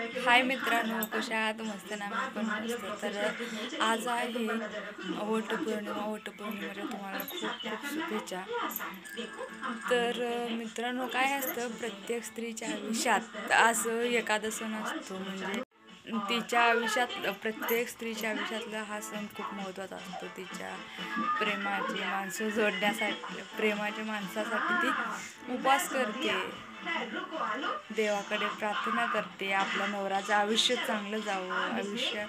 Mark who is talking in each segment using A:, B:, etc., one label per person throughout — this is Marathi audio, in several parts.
A: हाय मित्रांनो, कशा आहात? मस्त ना, मी पण मस्त. तर आज आहे वटपौर्णिमा. वटपौर्णिमेच्या तुम्हाला खूप खूप शुभेच्छा. तर मित्रांनो, काय असतं प्रत्येक स्त्रीच्या आयुष्यात असं एखादं सण असतो, म्हणजे तिच्या आयुष्यात प्रत्येक स्त्रीच्या आयुष्यातला हा सण खूप महत्त्वाचा असतो. तिच्या प्रेमाची माणसं जोडण्यासाठी, प्रेमाच्या माणसासाठी ती उपवास करते, देवाकडे प्रार्थना करते, आपल्या नवऱ्याचं आयुष्य चांगलं जावं, आयुष्य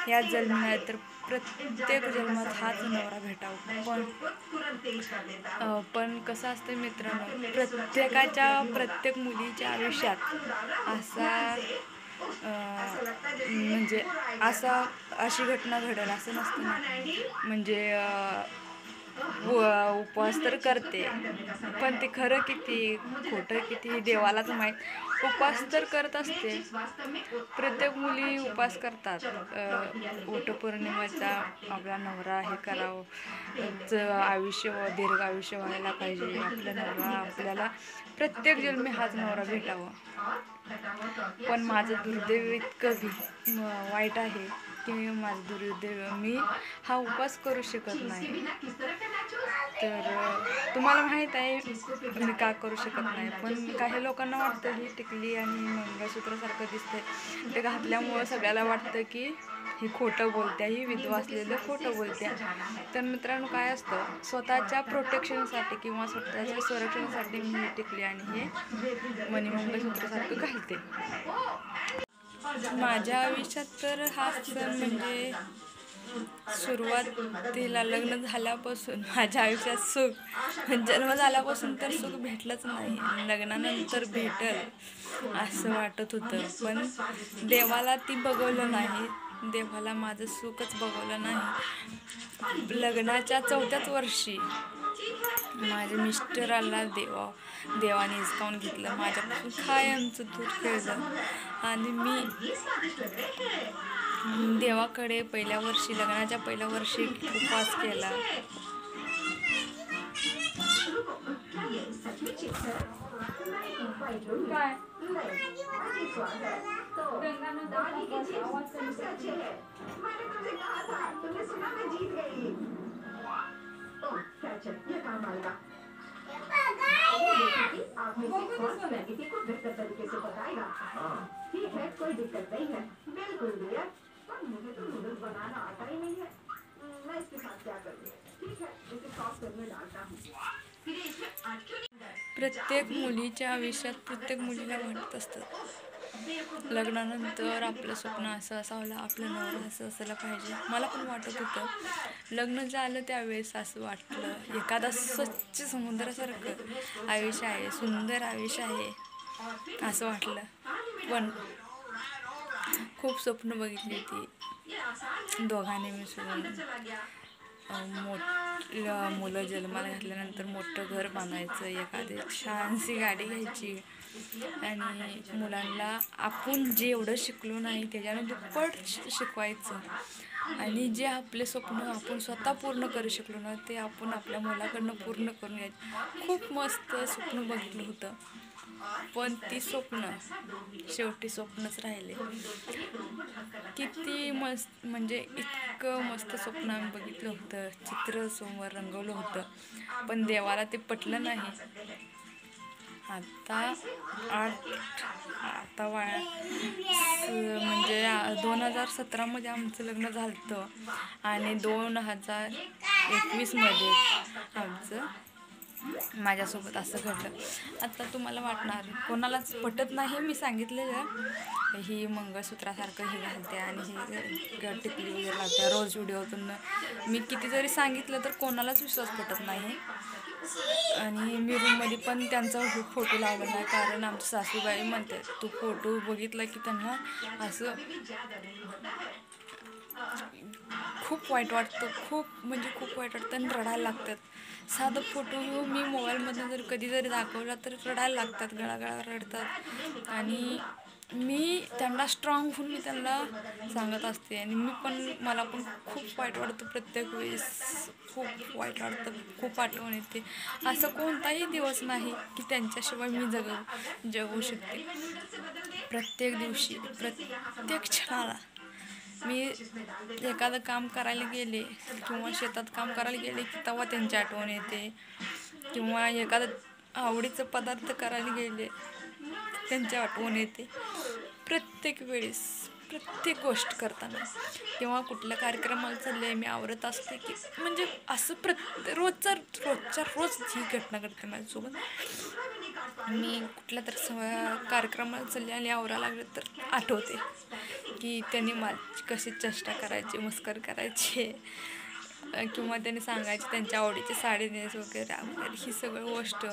A: या जन्मी नाही तर प्रत्येक जन्मात हाच नवरा भेटावा. पण कसं असतं मित्रांनो, प्रत्येक मुलीच्या आयुष्यात असा म्हणजे अशी घटना घडेल असं नसतं ना. म्हणजे उपवास तर करते, पण ते खरं किती खोटं किती देवालाच माहीत. उपवास तर करत असते, प्रत्येक मुली उपवास करतात. वटपौर्णिमेचा आपला नवरा हे करावं, दीर्घ आयुष्य व्हायला पाहिजे, आपला नवरा आपल्याला प्रत्येक जन्मी हाच नवरा भेटावा. पण माझं दुर्दैव इतकं वाईट आहे की माझं दुर्दैव, मी हा उपवास करू शकत नाही. तर तुम्हाला माहीत आहे मी का करू शकत नाही, पण काही लोकांना वाटतं ही टिकली आणि मंगळसूत्रासारखं दिसतंय, ते घातल्यामुळं सगळ्याला वाटतं की ही खोटं बोलत्या, ही विधवा असलेलं खोटं बोलत्या. तर मित्रांनो, काय असतं, स्वतःच्या प्रोटेक्शनसाठी किंवा स्वतःच्या संरक्षणासाठी मी ही टिकली आणि हे मणिमंगळसूत्रासारखं घालते. माझ्या आयुष्यात तर हा सण म्हणजे सुरुवातीला लग्न झाल्यापासून माझ्या आयुष्यात सुख, जन्म झाल्यापासून तर सुख भेटलंच नाही, लग्नानंतर भेटल असं वाटत होतं, पण देवाला ती बघवलं नाही, देवाला माझं सुखच बघवलं नाही. लग्नाच्या 4थ्याच वर्षी माझ्या मिस्टराला देवाने हिसकावून घेतलं, माझ्यापासून कायमचं दूर खेळलं. आणि मी देवाकडे लग्नाच्या पहिल्या वर्षी उपवास केला.
B: आप में से कौन स्पैगेटी को बेहतर तरीके से पकाएगा? ठीक है, कोई दिक्कत नहीं है, बिल्कुल डियर, पर मुझे तो नूडल्स बनाना आता ही नहीं है। मैं इसके साथ क्या करूँ? ठीक है, इसे सॉस में डालता हूँ।
A: प्रत्येक मुलीच्या आयुष्यात प्रत्येक मुलीला वाटत असतं, लग्नानंतर आपलं स्वप्न असं असावं, आपलं नवरा असं असायला पाहिजे. मला पण वाटत होतं, लग्न झालं त्यावेळेस असं वाटलं एखादा स्वच्छ समुद्रासारखं आयुष्य आहे, सुंदर आयुष्य आहे असं वाटलं. पण खूप स्वप्न बघितली ती दोघांनी मिसळून. मुलं जन्माला घातल्यानंतर मोठं घर बांधायचं, एखादी छानशी गाडी घ्यायची आणि मुलांना आपण जे एवढं शिकलो नाही त्याच्यानं दुप्पट शिकवायचं, आणि जे आपले स्वप्न आपण स्वतः पूर्ण करू शकलो ना ते आपण आपल्या मुलाकडनं पूर्ण करून घ्यायचं. खूप मस्त स्वप्न बघितलं होतं, पण ती स्वप्न शेवटी स्वप्नच राहिले. किती मस्त, म्हणजे इतकं मस्त स्वप्न आम्ही बघितलं होतं, चित्र समोर रंगवलं होतं, पण देवाला ते पटलं नाही. आता म्हणजे 2017मध्ये आमचं लग्न झालं होतं आणि 2021मध्ये माझ्यासोबत असं घडलं. आता तुम्हाला वाटणार कोणालाच पटत नाही मी सांगितलेलं, ही मंगळसूत्रासारखं हे घालते आणि हे टिकली वगैरे लावते रोज व्हिडिओतून. मी किती जरी सांगितलं तर कोणालाच विश्वास पटत नाही. आणि मी रूममध्ये पण त्यांचा फोटो लावला नाही, कारण आमची सासूबाई म्हणते तू फोटो बघितला की त्यांना असं खूप वाईट वाटतं, खूप वाईट वाटतं आणि रडायला लागतात. साधं फोटो मी मोबाईलमधून कधी जरी दाखवला तर रडायला लागतात, गळागळा रडतात. आणि मी त्यांना स्ट्रॉंग होऊन मी त्यांना सांगत असते. आणि मला पण खूप वाईट वाटतं प्रत्येक वेळेस, खूप वाईट वाटतं, खूप आठवण येते. असं कोणताही दिवस नाही की त्यांच्याशिवाय मी जगू शकते. प्रत्येक दिवशी, प्रत्येक क्षणाला मी एखादं काम करायला गेले किंवा शेतात काम करायला गेले की तेव्हा त्यांची आठवण येते, किंवा एखादं आवडीचं पदार्थ करायला गेले त्यांची आठवण येते. प्रत्येक वेळेस, प्रत्येक गोष्ट करताना किंवा कुठल्या कार्यक्रमाला चालले मी आवरत असते की म्हणजे असं रोजच्या रोज ही घटना घडते माझ्यासोबत. मी कुठल्या तर कार्यक्रमाला चालले आणि आवरायला लागले तर आठवते की त्यांनी माझी कशी चेष्टा करायची, मस्करी करायची, किंवा त्यांनी सांगायचे त्यांच्या आवडीची साडी नेस वगैरे वगैरे. ही सगळी गोष्ट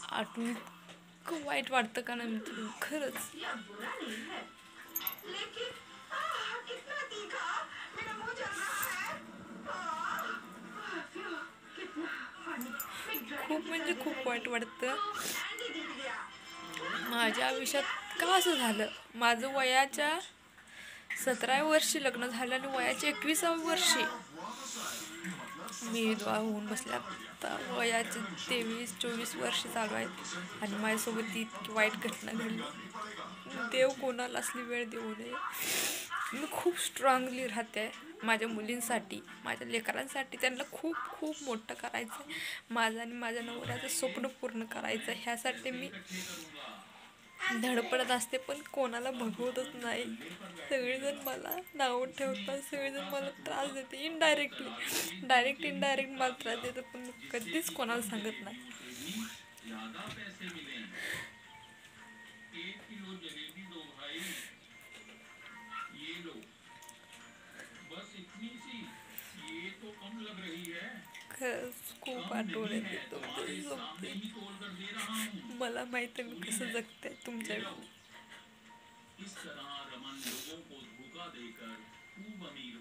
A: आठवून खूप वाईट वाटतं का नाही खरंच. खूप म्हणजे खूप वाईट वाटतं. माझ्या आयुष्यात का असं झालं. माझं वयाच्या 17व्या वर्षी लग्न झालं आणि वयाच्या 21व्या वर्षी मी विधवा होऊन बसल्या. आता वयाचे 23-24 वर्ष चालू आहेत आणि माझ्यासोबत इतकी वाईट घटना घडली. देव कोणाला असली वेळ देऊ नये. मी खूप स्ट्रॉंगली राहते माझ्या मुलींसाठी, माझ्या लेकरांसाठी. त्यांना खूप खूप मोठं करायचं आहे. माझं आणि माझ्या नवऱ्याचं स्वप्न पूर्ण करायचं, ह्यासाठी मी धडपडत असते. पण कोणाला बघवतच नाही. सगळेजण मला नावं ठेवतात, सगळेजण मला त्रास देते इनडायरेक्ट मला त्रास देतात, पण मी कधीच कोणाला सांगत नाही. खरंच खूप आठवण येते तुमच्या. मला माहिती आहे मी कसं जगते तुमच्या.
C: इस तरह रमन लोगों को धोखा देकर खूब अमीर